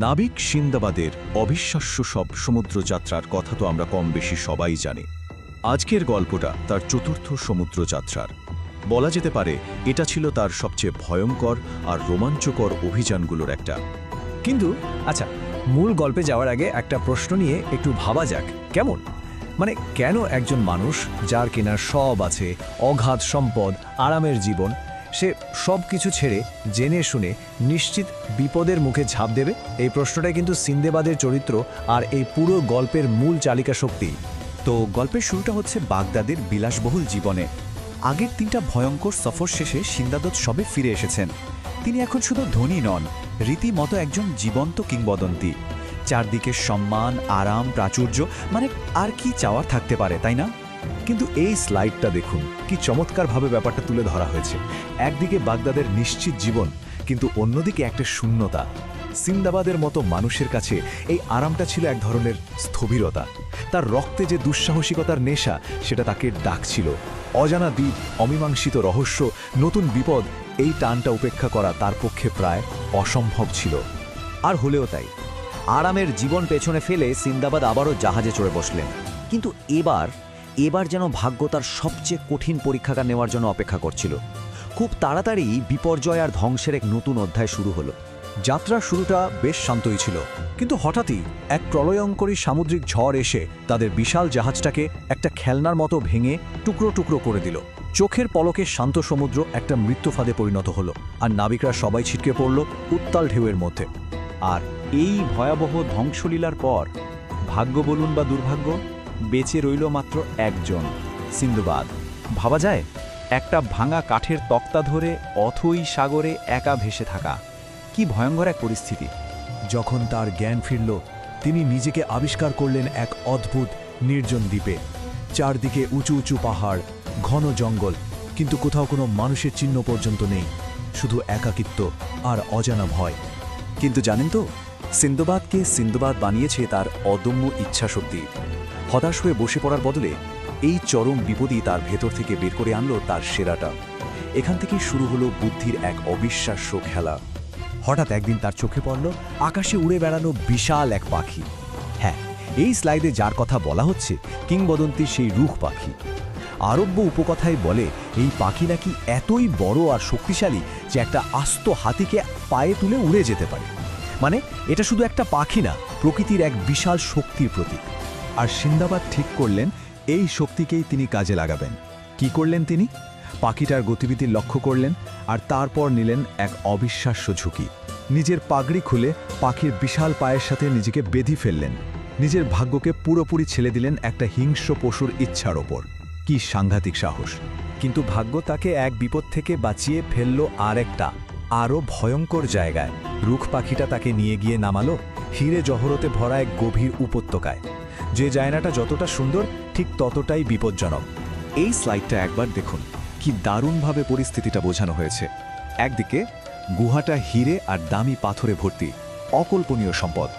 নাবিক সিন্দাবাদের অবিশ্বাস্য সব সমুদ্রযাত্রার কথা তো আমরা কম বেশি সবাই জানি। আজকের গল্পটা তার চতুর্থ সমুদ্রযাত্রার। বলা যেতে পারে এটা ছিল তার সবচেয়ে ভয়ঙ্কর আর রোমাঞ্চকর অভিযানগুলোর একটা। কিন্তু আচ্ছা, মূল গল্পে যাওয়ার আগে একটা প্রশ্ন নিয়ে একটু ভাবা যাক, কেমন? মানে কেন একজন মানুষ যার কেনার সব আছে, অগাধ সম্পদ, আরামের জীবন, সে সব কিছু ছেড়ে জেনে শুনে নিশ্চিত বিপদের মুখে ঝাঁপ দেবে? এই প্রশ্নটাই কিন্তু সিন্দাবাদের চরিত্র আর এই পুরো গল্পের মূল চালিকা শক্তি। তো গল্পের শুরুটা হচ্ছে বাগদাদের বিলাসবহুল জীবনে। আগের 3টা ভয়ঙ্কর সফর শেষে সিন্দাবাদ সবে ফিরে এসেছেন। তিনি এখন শুধু ধনী নন, রীতিমতো একজন জীবন্ত কিংবদন্তি। চারদিকে সম্মান, আরাম, প্রাচুর্য, মানে আর কি চাওয়ার থাকতে পারে, তাই না? কিন্তু এই স্লাইডটা দেখুন, কি চমৎকারভাবে ব্যাপারটা তুলে ধরা হয়েছে। একদিকে বাগদাদের নিশ্চিত জীবন, কিন্তু অন্যদিকে একটা শূন্যতা। সিন্দাবাদের মতো মানুষের কাছে এই আরামটা ছিল এক ধরনের স্থবিরতা। তার রক্তে যে দুঃসাহসিকতার নেশা, সেটা তাকে ডাকছিল। অজানা দ্বীপ, অমীমাংসিত রহস্য, নতুন বিপদ, এই টানটা উপেক্ষা করা তার পক্ষে প্রায় অসম্ভব ছিল। আর হলেও তাই। আরামের জীবন পেছনে ফেলে সিন্দাবাদ আবারও জাহাজে চড়ে বসলেন। কিন্তু এবার যেন ভাগ্য তার সবচেয়ে কঠিন পরীক্ষাটা নেওয়ার জন্য অপেক্ষা করছিল। খুব তাড়াতাড়ি বিপর্যয় আর ধ্বংসের এক নতুন অধ্যায় শুরু হলো। যাত্রার শুরুটা বেশ শান্তই ছিল, কিন্তু হঠাৎই এক প্রলয়ঙ্করী সামুদ্রিক ঝড় এসে তাদের বিশাল জাহাজটাকে একটা খেলনার মতো ভেঙে টুকরো টুকরো করে দিল। চোখের পলকে শান্ত সমুদ্র একটা মৃত্যুফাদে পরিণত হলো, আর নাবিকরা সবাই ছিটকে পড়ল উত্তাল ঢেউয়ের মধ্যে। আর এই ভয়াবহ ধ্বংসলীলার পর ভাগ্য বলুন বা দুর্ভাগ্য, বেঁচে রইল মাত্র একজন, সিন্দাবাদ। ভাবা যায় একটা ভাঙা কাঠের তক্তা ধরে অথই সাগরে একা ভেসে থাকা। কি ভয়ঙ্কর এক পরিস্থিতি! যখন তার জ্ঞান ফিরল, তিনি নিজেকে আবিষ্কার করলেন এক অদ্ভুত নির্জন দ্বীপে। চারদিকে উঁচু উঁচু পাহাড়, ঘন জঙ্গল, কিন্তু কোথাও কোনো মানুষের চিহ্ন পর্যন্ত নেই। শুধু একাকিত্ব আর অজানা ভয়। কিন্তু জানেন তো, সিন্দাবাদকে সিন্দাবাদ বানিয়েছে তার অদম্য ইচ্ছাশক্তি। হতাশ হয়ে বসে পড়ার বদলে এই চরম বিপদই তার ভেতর থেকে বের করে আনলো তার সেরাটা। এখান থেকেই শুরু হলো বুদ্ধির এক অবিশ্বাস্য খেলা। হঠাৎ একদিন তার চোখে পড়ল আকাশে উড়ে বেড়ানো বিশাল এক পাখি। হ্যাঁ, এই স্লাইডে যার কথা বলা হচ্ছে কিংবদন্তির সেই রুখ পাখি। আরব্য উপকথায় বলে এই পাখি নাকি এতই বড় আর শক্তিশালী যে একটা আস্ত হাতিকে পায়ে তুলে উড়ে যেতে পারে। মানে এটা শুধু একটা পাখি না, প্রকৃতির এক বিশাল শক্তির প্রতীক। আর সিন্দাবাদ ঠিক করলেন এই শক্তিকেই তিনি কাজে লাগাবেন। কি করলেন তিনি? পাখিটার গতিবিধি লক্ষ্য করলেন, আর তারপর নিলেন এক অবিশ্বাস্য ঝুঁকি। নিজের পাগড়ি খুলে পাখির বিশাল পায়ের সাথে নিজেকে বেঁধে ফেললেন। নিজের ভাগ্যকে পুরোপুরি ছেড়ে দিলেন একটা হিংস্র পশুর ইচ্ছার ওপর। কি সাংঘাতিক সাহস! কিন্তু ভাগ্য তাকে এক বিপদ থেকে বাঁচিয়ে ফেলল আরেকটা, আরও ভয়ঙ্কর জায়গায়। রুখ পাখিটা তাকে নিয়ে গিয়ে নামালো হিরে জহরতে ভরা এক গভীর উপত্যকায়। যে জায়গাটা যতটা সুন্দর, ঠিক ততটাই বিপজ্জনক। এই স্লাইডটা একবার দেখুন, কি দারুণভাবে পরিস্থিতিটা বোঝানো হয়েছে। একদিকে গুহাটা হিরে আর দামি পাথরে ভর্তি, অকল্পনীয় সম্পদ।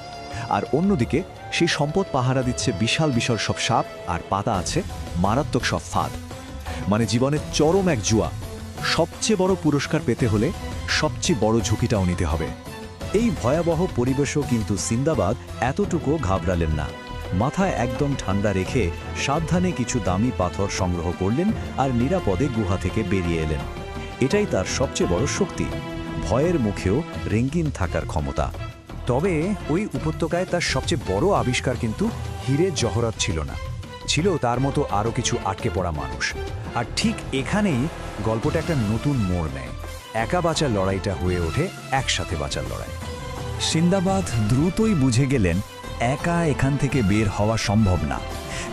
আর অন্যদিকে সেই সম্পদ পাহারা দিচ্ছে বিশাল বিশাল সব সাপ, আর পাতা আছে মারাত্মক সব ফাঁদ। মানে জীবনের চরম এক জুয়া। সবচেয়ে বড় পুরস্কার পেতে হলে সবচেয়ে বড় ঝুঁকিটাও নিতে হবে। এই ভয়াবহ পরিবেশও কিন্তু সিন্দাবাদ এতটুকু ঘাবড়ালেন না। মাথায় একদম ঠান্ডা রেখে সাবধানে কিছু দামি পাথর সংগ্রহ করলেন আর নিরাপদে গুহা থেকে বেরিয়ে এলেন। এটাই তার সবচেয়ে বড় শক্তি, ভয়ের মুখেও রঙিন থাকার ক্ষমতা। তবে ওই উপত্যকায় তার সবচেয়ে বড় আবিষ্কার কিন্তু হিরে জহরত ছিল না, ছিল তার মতো আরও কিছু আটকে পড়া মানুষ। আর ঠিক এখানেই গল্পটা একটা নতুন মোড় নেয়। একা বাঁচার লড়াইটা হয়ে ওঠে একসাথে বাঁচার লড়াই। সিন্দাবাদ দ্রুতই বুঝে গেলেন একা এখান থেকে বের হওয়া সম্ভব না।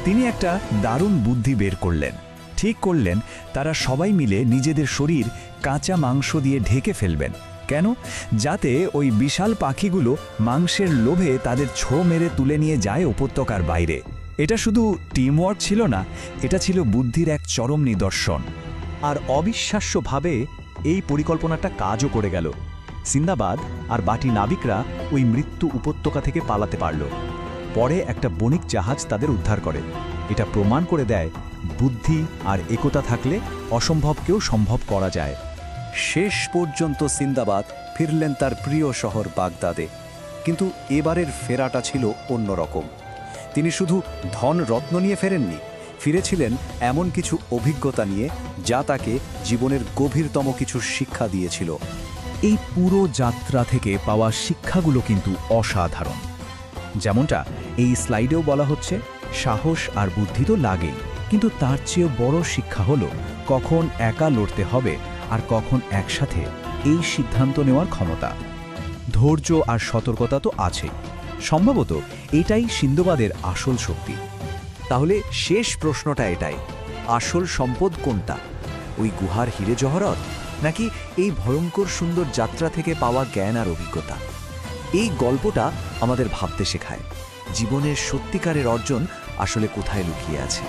তিনি একটা দারুণ বুদ্ধি বের করলেন। ঠিক করলেন তারা সবাই মিলে নিজেদের শরীর কাঁচা মাংস দিয়ে ঢেকে ফেলবেন। কেন? যাতে ওই বিশাল পাখিগুলো মাংসের লোভে তাদের ছো মেরে তুলে নিয়ে যায় উপত্যকার বাইরে। এটা শুধু টিমওয়ার্ক ছিল না, এটা ছিল বুদ্ধির এক চরম নিদর্শন। আর অবিশ্বাস্যভাবে এই পরিকল্পনাটা কাজও করে গেল। সিন্দাবাদ আর বাকি নাবিকরা ওই মৃত্যু উপত্যকা থেকে পালাতে পারল। পরে একটা বণিক জাহাজ তাদের উদ্ধার করে। এটা প্রমাণ করে দেয় বুদ্ধি আর একতা থাকলে অসম্ভবকেও সম্ভব করা যায়। শেষ পর্যন্ত সিন্দাবাদ ফিরলেন তার প্রিয় শহর বাগদাদে। কিন্তু এবারের ফেরাটা ছিল অন্যরকম। তিনি শুধু ধন রত্ন নিয়ে ফেরেননি, ফিরেছিলেন এমন কিছু অভিজ্ঞতা নিয়ে যা তাকে জীবনের গভীরতম কিছু শিক্ষা দিয়েছিল। এই পুরো যাত্রা থেকে পাওয়া শিক্ষাগুলো কিন্তু অসাধারণ। যেমনটা এই স্লাইডেও বলা হচ্ছে, সাহস আর বুদ্ধি তো লাগেই, কিন্তু তার চেয়েও বড় শিক্ষা হলো কখন একা লড়তে হবে আর কখন একসাথে এই সিদ্ধান্ত নেওয়ার ক্ষমতা। ধৈর্য আর সতর্কতা তো আছেই। সম্ভবত এটাই সিন্দবাদের আসল শক্তি। তাহলে শেষ প্রশ্নটা এটাই, আসল সম্পদ কোনটা? ওই গুহার হিরে জহরত, নাকি এই ভয়ঙ্কর সুন্দর যাত্রা থেকে পাওয়া জ্ঞান আর অভিজ্ঞতা? এই গল্পটা আমাদের ভাবতে শেখায় জীবনের সত্যিকারের অর্জন আসলে কোথায় লুকিয়ে আছে।